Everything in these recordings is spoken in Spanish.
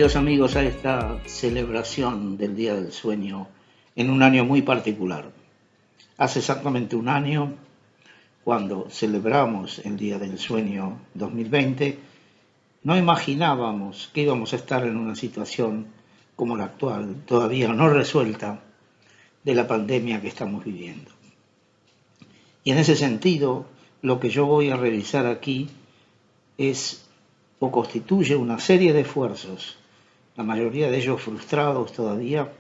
Bienvenidos amigos a esta celebración del Día del Sueño en un año muy particular. Hace exactamente un año, cuando celebramos el Día del Sueño 2020, no imaginábamos que íbamos a estar en una situación como la actual, todavía no resuelta, de la pandemia que estamos viviendo. Y en ese sentido, lo que yo voy a revisar aquí es o constituye una serie de esfuerzos, la mayoría de ellos frustrados todavía,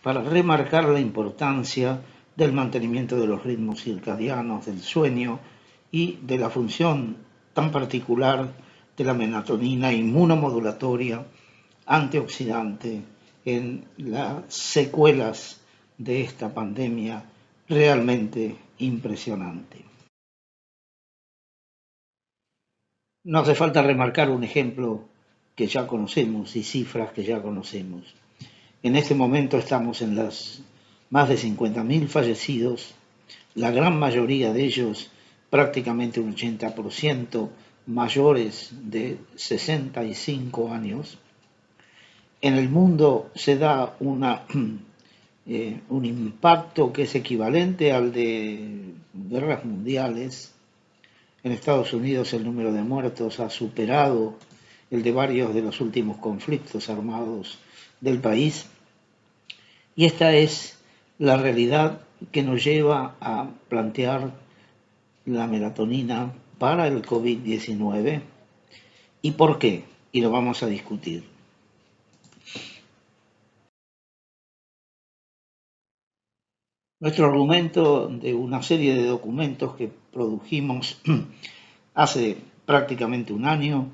para remarcar la importancia del mantenimiento de los ritmos circadianos, del sueño y de la función tan particular de la melatonina inmunomodulatoria antioxidante en las secuelas de esta pandemia realmente impresionante. No hace falta remarcar un ejemplo que ya conocemos y cifras que ya conocemos. En este momento estamos en las más de 50.000 fallecidos, la gran mayoría de ellos, prácticamente un 80%, mayores de 65 años. En el mundo se da un impacto que es equivalente al de guerras mundiales. En Estados Unidos el número de muertos ha superado el de varios de los últimos conflictos armados del país. Y esta es la realidad que nos lleva a plantear la melatonina para el COVID-19. ¿Y por qué? Y lo vamos a discutir. Nuestro argumento de una serie de documentos que produjimos hace prácticamente un año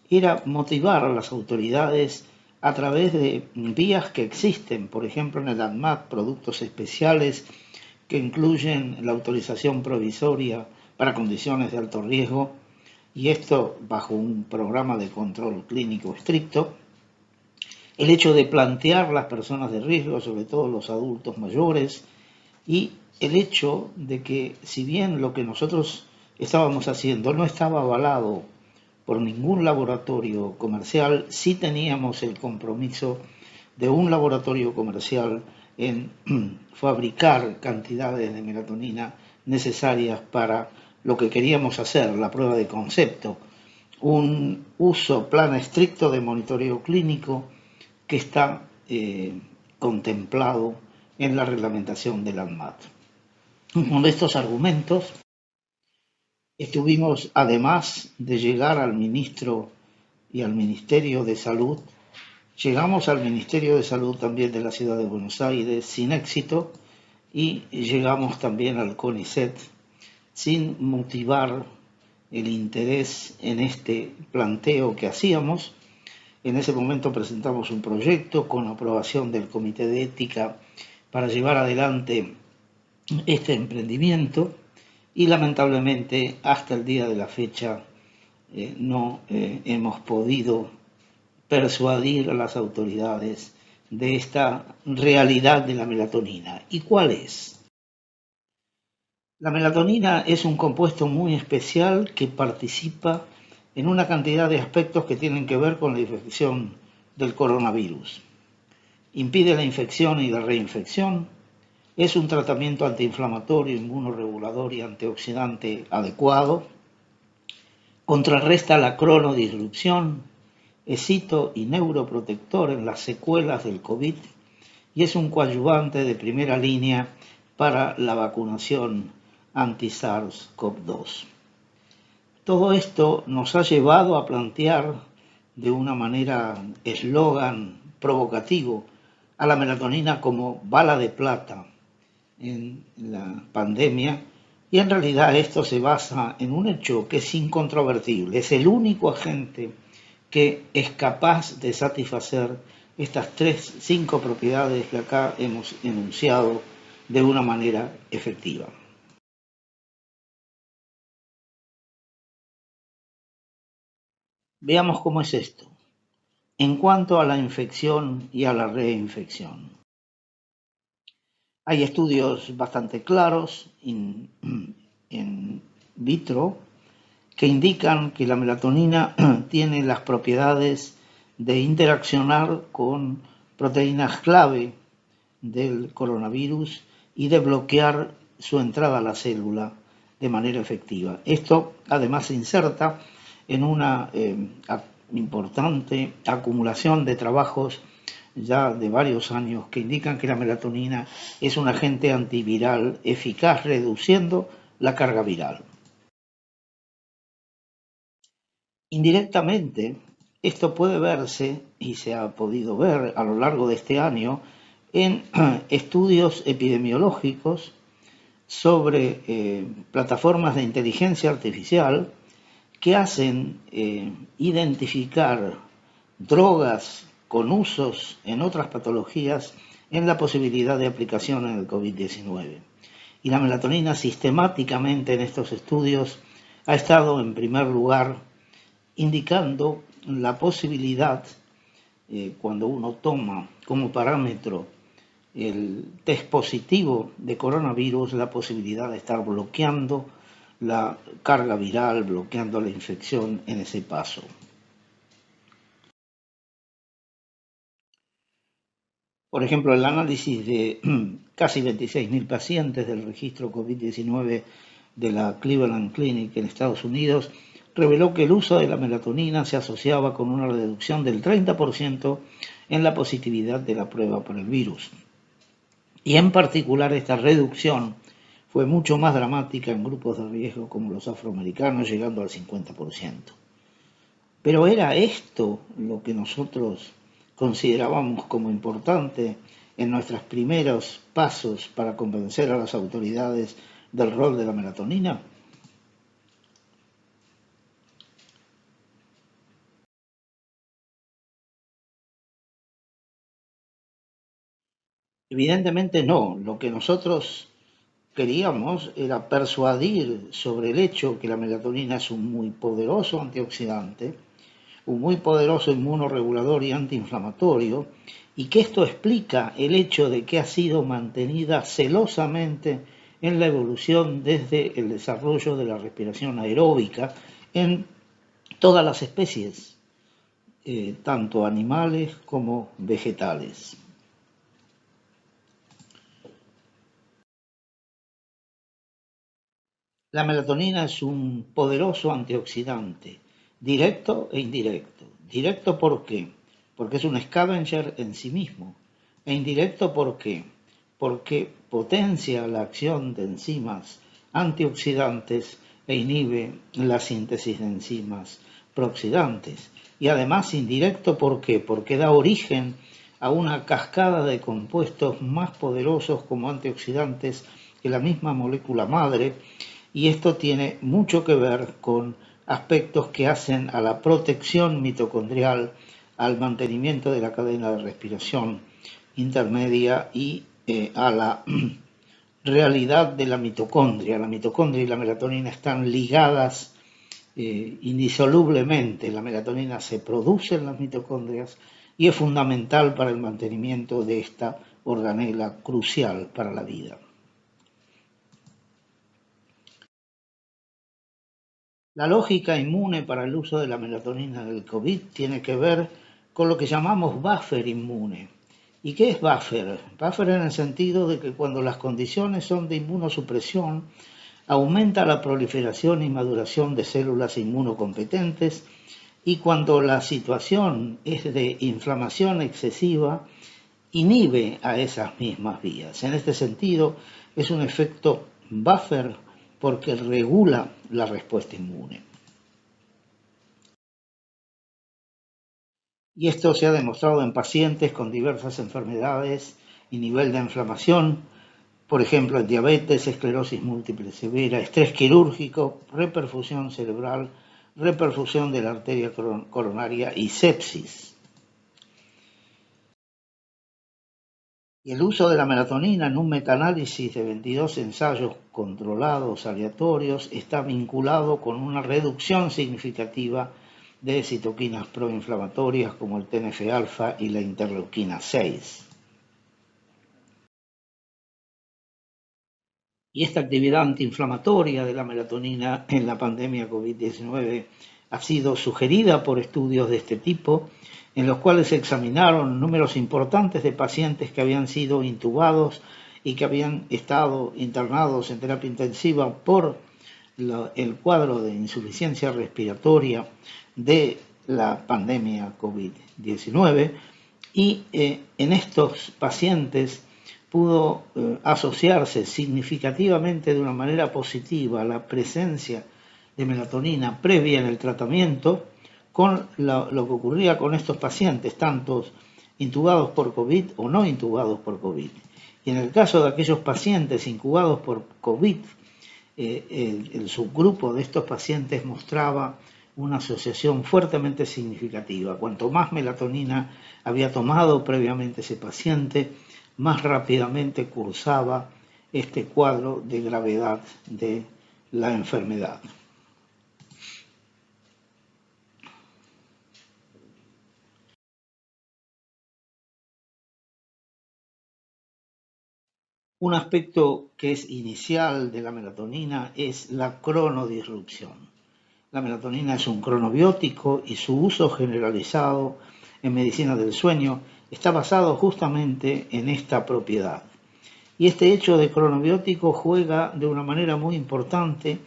era motivar a las autoridades a través de vías que existen, por ejemplo en el ANMAT, productos especiales que incluyen la autorización provisoria para condiciones de alto riesgo, y esto bajo un programa de control clínico estricto. El hecho de plantear las personas de riesgo, sobre todo los adultos mayores, y el hecho de que si bien lo que nosotros estábamos haciendo no estaba avalado por ningún laboratorio comercial, sí teníamos el compromiso de un laboratorio comercial en fabricar cantidades de melatonina necesarias para lo que queríamos hacer, la prueba de concepto, un uso plan estricto de monitoreo clínico que está contemplado en la reglamentación del ANMAT. Con estos argumentos estuvimos, además de llegar al ministro y al Ministerio de Salud, llegamos al Ministerio de Salud también de la Ciudad de Buenos Aires sin éxito y llegamos también al CONICET sin motivar el interés en este planteo que hacíamos. En ese momento presentamos un proyecto con aprobación del Comité de Ética para llevar adelante este emprendimiento y lamentablemente hasta el día de la fecha no hemos podido persuadir a las autoridades de esta realidad de la melatonina. ¿Y cuál es? La melatonina es un compuesto muy especial que participa en una cantidad de aspectos que tienen que ver con la infección del coronavirus. Impide la infección y la reinfección, es un tratamiento antiinflamatorio, inmunorregulador y antioxidante adecuado, contrarresta la cronodisrupción, es cito y neuroprotector en las secuelas del COVID y es un coadyuvante de primera línea para la vacunación anti-SARS-CoV-2. Todo esto nos ha llevado a plantear de una manera eslogan provocativo a la melatonina como bala de plata en la pandemia, y en realidad esto se basa en un hecho que es incontrovertible, es el único agente que es capaz de satisfacer estas 5 propiedades que acá hemos enunciado de una manera efectiva. Veamos cómo es esto. En cuanto a la infección y a la reinfección, hay estudios bastante claros in vitro que indican que la melatonina tiene las propiedades de interaccionar con proteínas clave del coronavirus y de bloquear su entrada a la célula de manera efectiva. Esto además se inserta en una importante acumulación de trabajos ya de varios años que indican que la melatonina es un agente antiviral eficaz reduciendo la carga viral. Indirectamente, esto puede verse, y se ha podido ver a lo largo de este año, en estudios epidemiológicos sobre plataformas de inteligencia artificial que hacen identificar drogas con usos en otras patologías en la posibilidad de aplicación en el COVID-19. Y la melatonina sistemáticamente en estos estudios ha estado en primer lugar indicando la posibilidad, cuando uno toma como parámetro el test positivo de coronavirus, la posibilidad de estar bloqueando la carga viral, bloqueando la infección en ese paso. Por ejemplo, el análisis de casi 26.000 pacientes del registro COVID-19 de la Cleveland Clinic en Estados Unidos reveló que el uso de la melatonina se asociaba con una reducción del 30% en la positividad de la prueba por el virus. Y en particular esta reducción fue mucho más dramática en grupos de riesgo como los afroamericanos, llegando al 50%. Pero ¿era esto lo que nosotros considerábamos como importante en nuestros primeros pasos para convencer a las autoridades del rol de la melatonina? Evidentemente no. Lo que nosotros queríamos era persuadir sobre el hecho que la melatonina es un muy poderoso antioxidante, un muy poderoso inmunoregulador y antiinflamatorio, y que esto explica el hecho de que ha sido mantenida celosamente en la evolución desde el desarrollo de la respiración aeróbica en todas las especies, tanto animales como vegetales. La melatonina es un poderoso antioxidante, directo e indirecto. Directo ¿por qué? Porque es un scavenger en sí mismo. E indirecto ¿por qué? Porque potencia la acción de enzimas antioxidantes e inhibe la síntesis de enzimas prooxidantes. Y además indirecto ¿por qué? Porque da origen a una cascada de compuestos más poderosos como antioxidantes que la misma molécula madre, y esto tiene mucho que ver con aspectos que hacen a la protección mitocondrial, al mantenimiento de la cadena de respiración intermedia y a la realidad de la mitocondria. La mitocondria y la melatonina están ligadas indisolublemente. La melatonina se produce en las mitocondrias y es fundamental para el mantenimiento de esta organela crucial para la vida. La lógica inmune para el uso de la melatonina del COVID tiene que ver con lo que llamamos buffer inmune. ¿Y qué es buffer? Buffer en el sentido de que cuando las condiciones son de inmunosupresión, aumenta la proliferación y maduración de células inmunocompetentes, y cuando la situación es de inflamación excesiva, inhibe a esas mismas vías. En este sentido, es un efecto buffer porque regula la respuesta inmune. Y esto se ha demostrado en pacientes con diversas enfermedades y nivel de inflamación, por ejemplo, en diabetes, esclerosis múltiple severa, estrés quirúrgico, reperfusión cerebral, reperfusión de la arteria coronaria y sepsis. Y el uso de la melatonina en un metaanálisis de 22 ensayos controlados aleatorios está vinculado con una reducción significativa de citoquinas proinflamatorias como el TNF-alfa y la interleuquina 6. Y esta actividad antiinflamatoria de la melatonina en la pandemia COVID-19 ha sido sugerida por estudios de este tipo, en los cuales se examinaron números importantes de pacientes que habían sido intubados y que habían estado internados en terapia intensiva por el cuadro de insuficiencia respiratoria de la pandemia COVID-19, y en estos pacientes pudo asociarse significativamente de una manera positiva la presencia de melatonina previa en el tratamiento con lo que ocurría con estos pacientes, tanto intubados por COVID o no intubados por COVID. Y en el caso de aquellos pacientes incubados por COVID, el subgrupo de estos pacientes mostraba una asociación fuertemente significativa. Cuanto más melatonina había tomado previamente ese paciente, más rápidamente cursaba este cuadro de gravedad de la enfermedad. Un aspecto que es inicial de la melatonina es la cronodisrupción. La melatonina es un cronobiótico y su uso generalizado en medicina del sueño está basado justamente en esta propiedad. Y este hecho de cronobiótico juega de una manera muy importante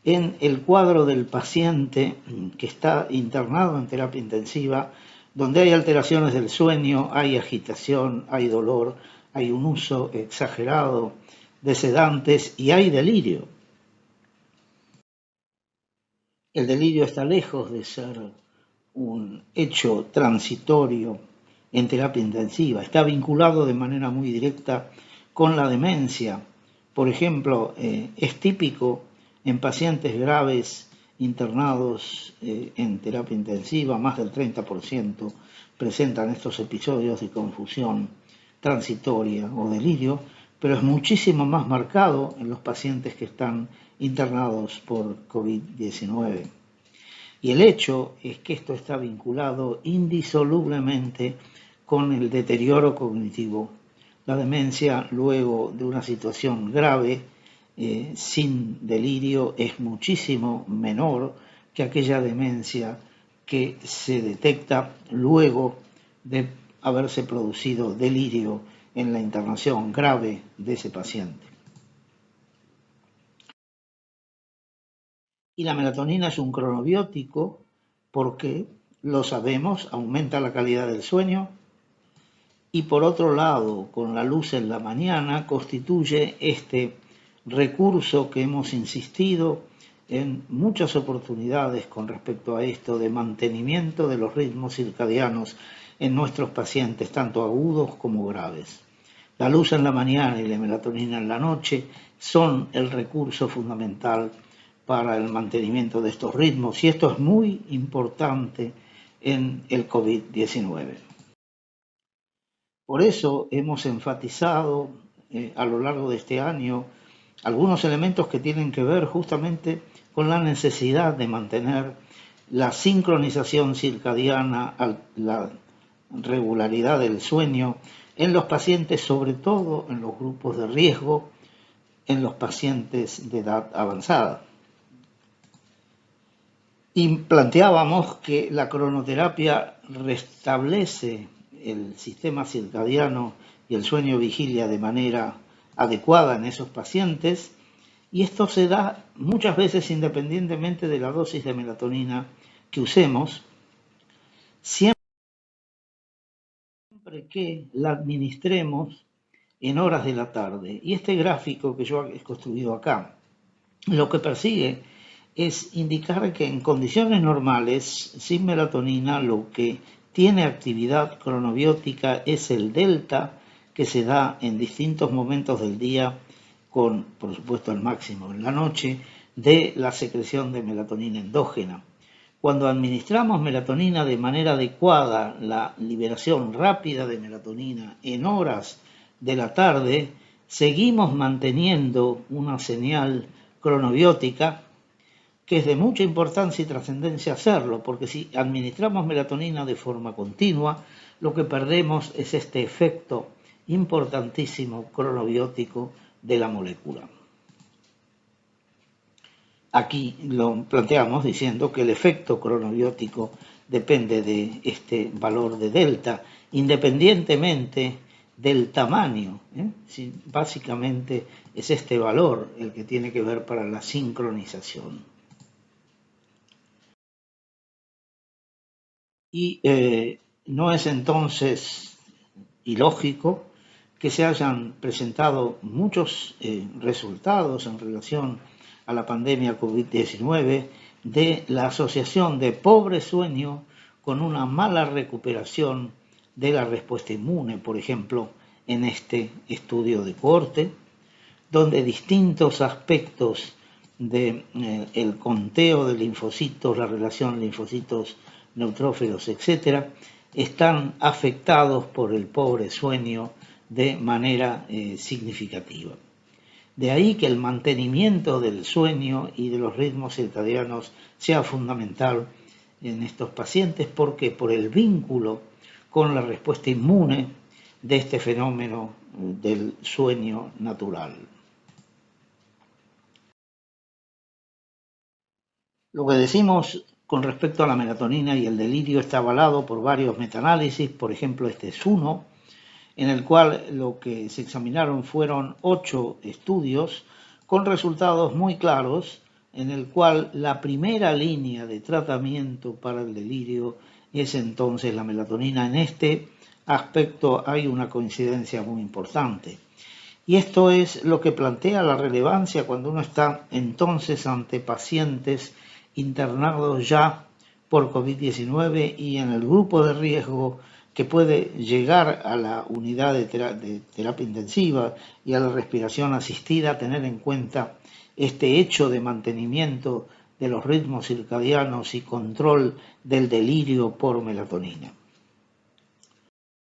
en el cuadro del paciente que está internado en terapia intensiva, donde hay alteraciones del sueño, hay agitación, hay dolor, hay un uso exagerado de sedantes y hay delirio. El delirio está lejos de ser un hecho transitorio en terapia intensiva, está vinculado de manera muy directa con la demencia. Por ejemplo, es típico en pacientes graves internados en terapia intensiva, más del 30% presentan estos episodios de confusión transitoria o delirio, pero es muchísimo más marcado en los pacientes que están internados por COVID-19. Y el hecho es que esto está vinculado indisolublemente con el deterioro cognitivo. La demencia, luego de una situación grave, sin delirio, es muchísimo menor que aquella demencia que se detecta luego de haberse producido delirio en la internación grave de ese paciente. Y la melatonina es un cronobiótico porque, lo sabemos, aumenta la calidad del sueño y por otro lado, con la luz en la mañana, constituye este recurso que hemos insistido en muchas oportunidades con respecto a esto de mantenimiento de los ritmos circadianos en nuestros pacientes, tanto agudos como graves. La luz en la mañana y la melatonina en la noche son el recurso fundamental para el mantenimiento de estos ritmos, y esto es muy importante en el COVID-19. Por eso hemos enfatizado a lo largo de este año algunos elementos que tienen que ver justamente con la necesidad de mantener la sincronización circadiana, la regularidad del sueño en los pacientes, sobre todo en los grupos de riesgo, en los pacientes de edad avanzada. Y planteábamos que la cronoterapia restablece el sistema circadiano y el sueño vigilia de manera adecuada en esos pacientes, y esto se da muchas veces independientemente de la dosis de melatonina que usemos, siempre que la administremos en horas de la tarde. Y este gráfico que yo he construido acá, lo que persigue es indicar que en condiciones normales, sin melatonina, lo que tiene actividad cronobiótica es el delta que se da en distintos momentos del día, con, por supuesto, el máximo en la noche, de la secreción de melatonina endógena. Cuando administramos melatonina de manera adecuada, la liberación rápida de melatonina en horas de la tarde, seguimos manteniendo una señal cronobiótica que es de mucha importancia y trascendencia hacerlo, porque si administramos melatonina de forma continua, lo que perdemos es este efecto importantísimo cronobiótico de la molécula. aquí lo planteamos diciendo que el efecto cronobiótico depende de este valor de delta, independientemente del tamaño. Sí, básicamente es este valor el que tiene que ver para la sincronización. Y no es entonces ilógico que se hayan presentado muchos resultados en relación a la pandemia COVID-19 de la asociación de pobre sueño con una mala recuperación de la respuesta inmune, por ejemplo, en este estudio de cohorte, donde distintos aspectos del conteo de linfocitos, la relación linfocitos neutrófilos, etcétera, están afectados por el pobre sueño de manera significativa. De ahí que el mantenimiento del sueño y de los ritmos circadianos sea fundamental en estos pacientes, porque por el vínculo con la respuesta inmune de este fenómeno del sueño natural. Lo que decimos con respecto a la melatonina y el delirio está avalado por varios metaanálisis, por ejemplo este es uno, en el cual lo que se examinaron fueron 8 estudios con resultados muy claros, en el cual la primera línea de tratamiento para el delirio es entonces la melatonina. En este aspecto hay una coincidencia muy importante. Y esto es lo que plantea la relevancia cuando uno está entonces ante pacientes internados ya por COVID-19 y en el grupo de riesgo que puede llegar a la unidad de terapia intensiva y a la respiración asistida, tener en cuenta este hecho de mantenimiento de los ritmos circadianos y control del delirio por melatonina.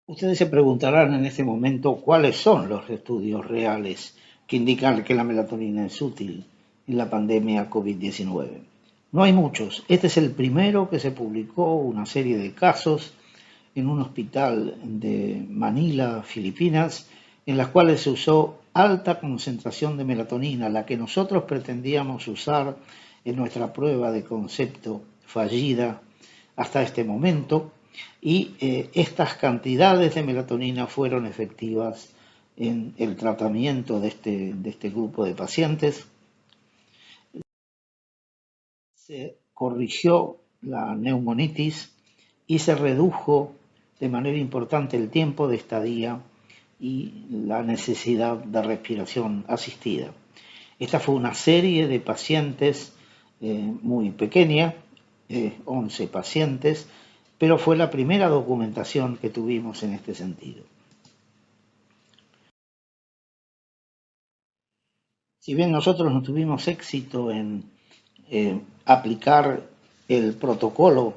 Ustedes se preguntarán en este momento cuáles son los estudios reales que indican que la melatonina es útil en la pandemia COVID-19. No hay muchos. Este es el primero que se publicó, una serie de casos en un hospital de Manila, Filipinas, en las cuales se usó alta concentración de melatonina, la que nosotros pretendíamos usar en nuestra prueba de concepto fallida hasta este momento, y estas cantidades de melatonina fueron efectivas en el tratamiento de este grupo de pacientes. Se corrigió la neumonitis y se redujo de manera importante el tiempo de estadía y la necesidad de respiración asistida. Esta fue una serie de pacientes muy pequeña, 11 pacientes, pero fue la primera documentación que tuvimos en este sentido. Si bien nosotros no tuvimos éxito en aplicar el protocolo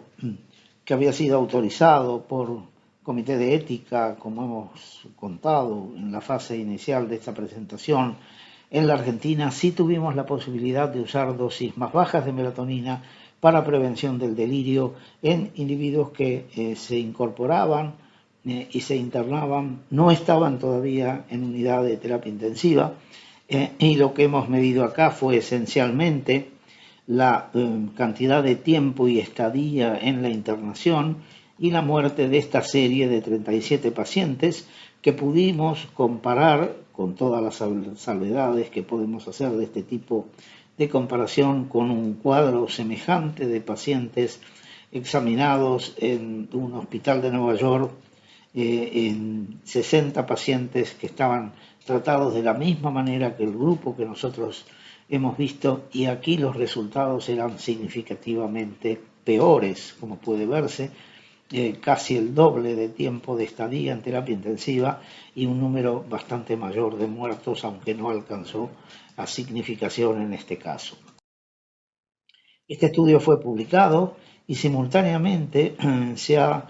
que había sido autorizado por Comité de Ética, como hemos contado en la fase inicial de esta presentación, en la Argentina sí tuvimos la posibilidad de usar dosis más bajas de melatonina para prevención del delirio en individuos que se incorporaban y se internaban, no estaban todavía en unidad de terapia intensiva, y lo que hemos medido acá fue esencialmente la cantidad de tiempo y estadía en la internación y la muerte de esta serie de 37 pacientes que pudimos comparar con todas las salvedades que podemos hacer de este tipo de comparación con un cuadro semejante de pacientes examinados en un hospital de Nueva York, en 60 pacientes que estaban tratados de la misma manera que el grupo que nosotros hemos visto, y aquí los resultados eran significativamente peores, como puede verse, casi el doble de tiempo de estadía en terapia intensiva y un número bastante mayor de muertos, aunque no alcanzó a significación en este caso. Este estudio fue publicado y simultáneamente se ha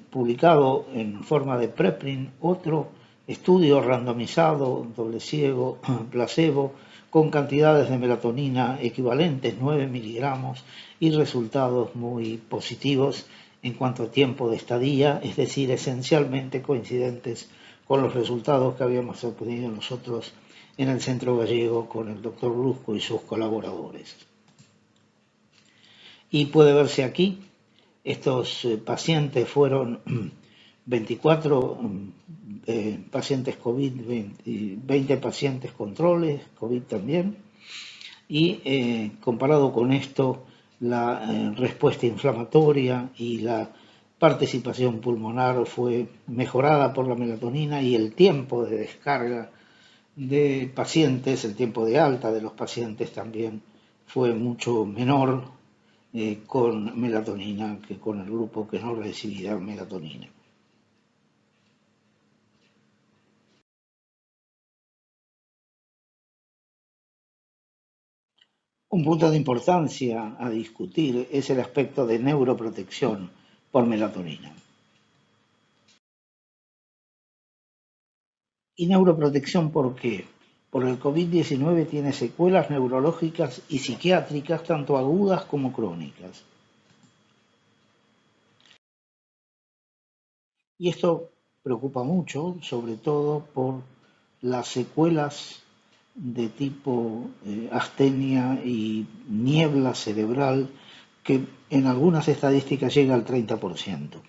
publicado en forma de preprint otro estudio randomizado, doble ciego, placebo, con cantidades de melatonina equivalentes, 9 miligramos, y resultados muy positivos en cuanto a tiempo de estadía, es decir, esencialmente coincidentes con los resultados que habíamos obtenido nosotros en el Centro Gallego con el doctor Brusco y sus colaboradores. Y puede verse aquí, estos pacientes fueron 24 pacientes COVID, 20 pacientes controles, COVID también, y comparado con esto, la respuesta inflamatoria y la participación pulmonar fue mejorada por la melatonina y el tiempo de descarga de pacientes, el tiempo de alta de los pacientes también fue mucho menor con melatonina que con el grupo que no recibía melatonina. Un punto de importancia a discutir es el aspecto de neuroprotección por melatonina. ¿Y neuroprotección por qué? Por el COVID-19 tiene secuelas neurológicas y psiquiátricas tanto agudas como crónicas. Y esto preocupa mucho, sobre todo por las secuelas de tipo astenia y niebla cerebral que en algunas estadísticas llega al 30%.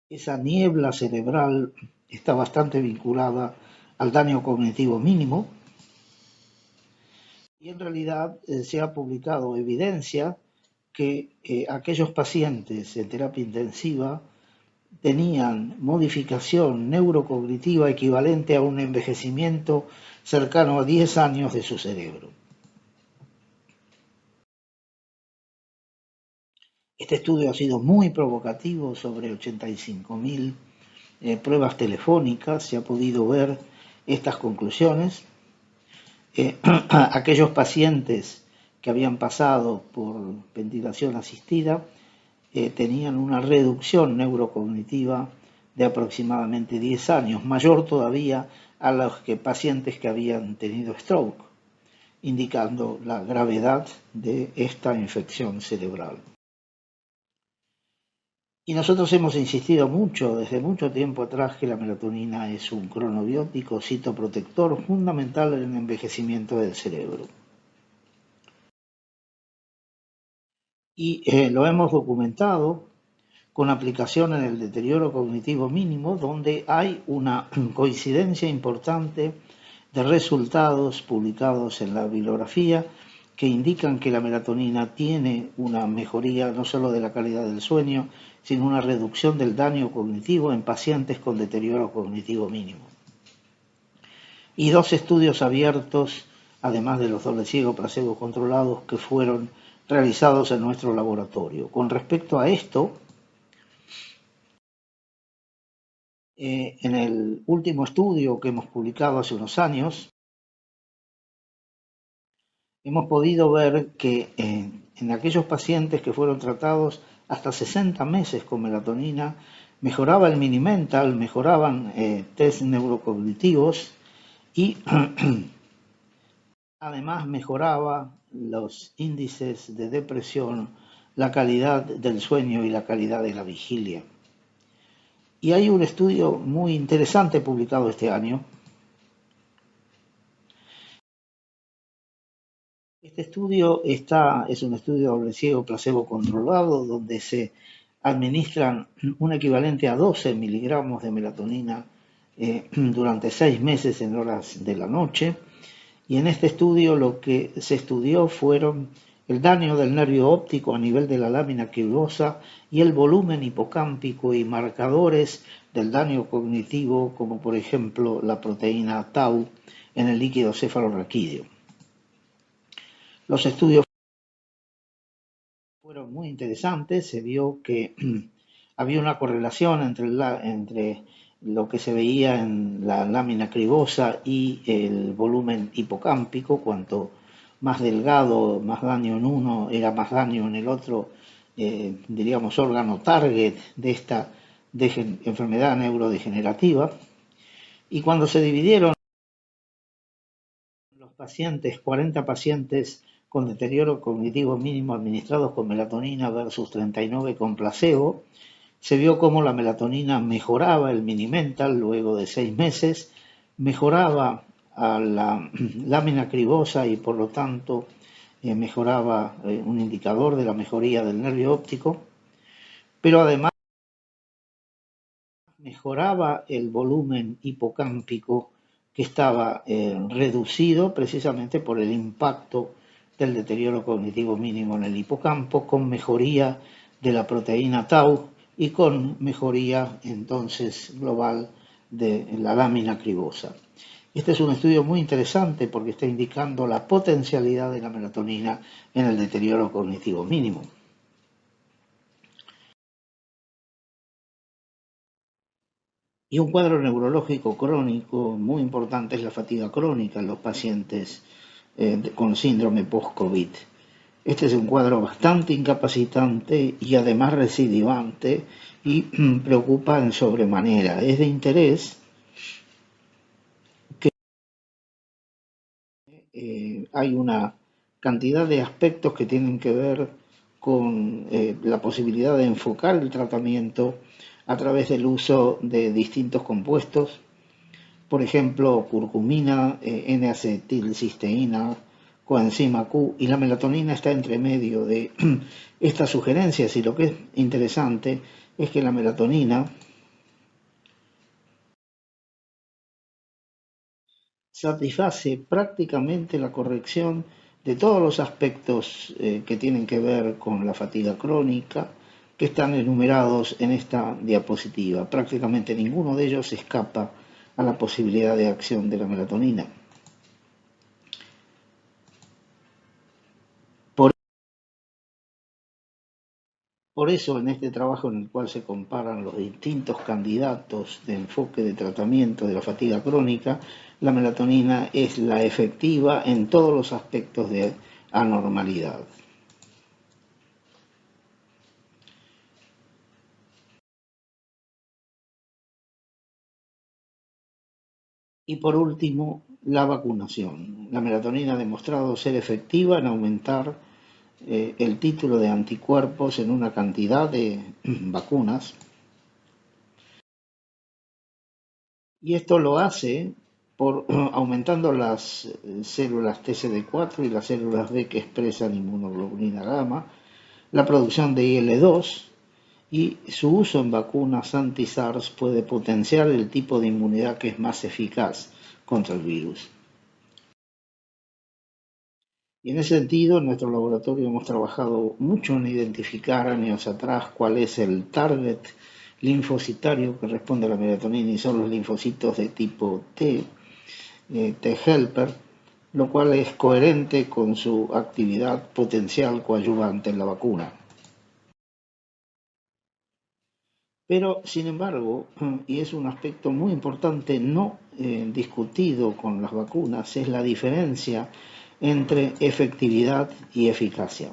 Esa niebla cerebral está bastante vinculada al daño cognitivo mínimo y en realidad se ha publicado evidencia que aquellos pacientes en terapia intensiva tenían modificación neurocognitiva equivalente a un envejecimiento cercano a 10 años de su cerebro. Este estudio ha sido muy provocativo, sobre 85.000 pruebas telefónicas, se ha podido ver estas conclusiones. Aquellos pacientes que habían pasado por ventilación asistida tenían una reducción neurocognitiva de aproximadamente 10 años, mayor todavía a los pacientes que habían tenido stroke, indicando la gravedad de esta infección cerebral. Y nosotros hemos insistido mucho, desde mucho tiempo atrás, que la melatonina es un cronobiótico citoprotector fundamental en el envejecimiento del cerebro. Y lo hemos documentado con aplicación en el deterioro cognitivo mínimo, donde hay una coincidencia importante de resultados publicados en la bibliografía que indican que la melatonina tiene una mejoría no solo de la calidad del sueño, sino una reducción del daño cognitivo en pacientes con deterioro cognitivo mínimo. Y 2 estudios abiertos, además de los doble ciego placebo controlados, que fueron realizados en nuestro laboratorio. Con respecto a esto, en el último estudio que hemos publicado hace unos años, hemos podido ver que en aquellos pacientes que fueron tratados hasta 60 meses con melatonina, mejoraba el Mini-Mental, mejoraban test neurocognitivos y además mejoraba los índices de depresión, la calidad del sueño y la calidad de la vigilia. Y hay un estudio muy interesante publicado este año. Este estudio es un estudio doble ciego placebo controlado, donde se administran un equivalente a 12 miligramos de melatonina durante 6 meses en horas de la noche. Y en este estudio lo que se estudió fueron el daño del nervio óptico a nivel de la lámina quirosa y el volumen hipocámpico y marcadores del daño cognitivo, como por ejemplo la proteína tau en el líquido cefalorraquídeo. Los estudios fueron muy interesantes, se vio que había una correlación entre lo que se veía en la lámina cribosa y el volumen hipocámpico. Cuanto más delgado, más daño en uno, era más daño en el otro, diríamos, órgano target de esta enfermedad neurodegenerativa. Y cuando se dividieron los pacientes, 40 pacientes con deterioro cognitivo mínimo administrados con melatonina versus 39 con placebo, se vio cómo la melatonina mejoraba el mini-mental luego de 6 meses, mejoraba a la lámina cribosa y por lo tanto mejoraba un indicador de la mejoría del nervio óptico, pero además mejoraba el volumen hipocámpico que estaba reducido precisamente por el impacto del deterioro cognitivo mínimo en el hipocampo, con mejoría de la proteína tau y con mejoría entonces global de la lámina cribosa. Este es un estudio muy interesante porque está indicando la potencialidad de la melatonina en el deterioro cognitivo mínimo. Y un cuadro neurológico crónico muy importante es la fatiga crónica en los pacientes con síndrome post-COVID. Este es un cuadro bastante incapacitante y además recidivante y preocupa en sobremanera. Es de interés que hay una cantidad de aspectos que tienen que ver con la posibilidad de enfocar el tratamiento a través del uso de distintos compuestos, por ejemplo, curcumina, N-acetilcisteína, coenzima Q, y la melatonina está entre medio de estas sugerencias. Y lo que es interesante es que la melatonina satisface prácticamente la corrección de todos los aspectos que tienen que ver con la fatiga crónica, que están enumerados en esta diapositiva. Prácticamente ninguno de ellos escapa a la posibilidad de acción de la melatonina. Por eso, en este trabajo en el cual se comparan los distintos candidatos de enfoque de tratamiento de la fatiga crónica, la melatonina es la efectiva en todos los aspectos de anormalidad. Y por último, la vacunación. La melatonina ha demostrado ser efectiva en aumentar el título de anticuerpos en una cantidad de vacunas. Y esto lo hace por aumentando las células TCD4 y las células B que expresan inmunoglobulina gamma, la producción de IL-2 y su uso en vacunas anti-SARS puede potenciar el tipo de inmunidad que es más eficaz contra el virus. Y en ese sentido, en nuestro laboratorio hemos trabajado mucho en identificar años atrás cuál es el target linfocitario que responde a la melatonina y son los linfocitos de tipo T, T helper, lo cual es coherente con su actividad potencial coadyuvante en la vacuna. Pero, sin embargo, y es un aspecto muy importante no discutido con las vacunas, es la diferencia entre efectividad y eficacia.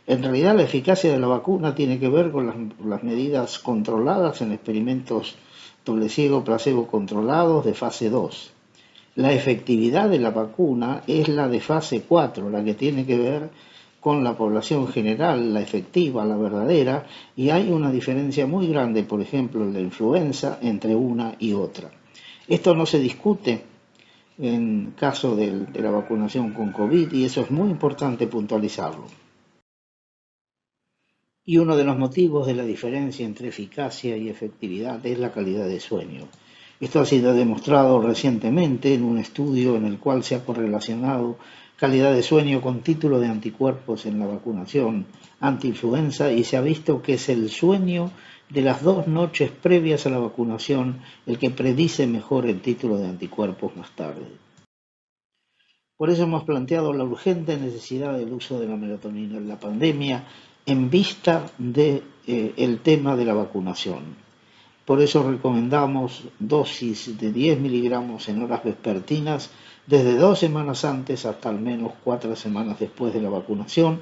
En realidad, la eficacia de la vacuna tiene que ver con las medidas controladas en experimentos doble ciego placebo controlados de fase 2. La efectividad de la vacuna es la de fase 4, la que tiene que ver con la población general, la efectiva, la verdadera, y hay una diferencia muy grande, por ejemplo, en la influenza, entre una y otra. Esto no se discute en caso de la vacunación con COVID y eso es muy importante puntualizarlo. Y uno de los motivos de la diferencia entre eficacia y efectividad es la calidad de sueño. Esto ha sido demostrado recientemente en un estudio en el cual se ha correlacionado calidad de sueño con título de anticuerpos en la vacunación antiinfluenza y se ha visto que es el sueño de las 2 noches previas a la vacunación el que predice mejor el título de anticuerpos más tarde. Por eso hemos planteado la urgente necesidad del uso de la melatonina en la pandemia en vista del tema de la vacunación. Por eso recomendamos dosis de 10 miligramos en horas vespertinas desde 2 semanas antes hasta al menos 4 semanas después de la vacunación.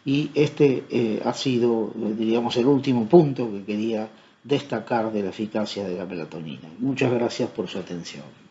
Y este ha sido, diríamos, el último punto que quería destacar de la eficacia de la melatonina. Muchas gracias por su atención.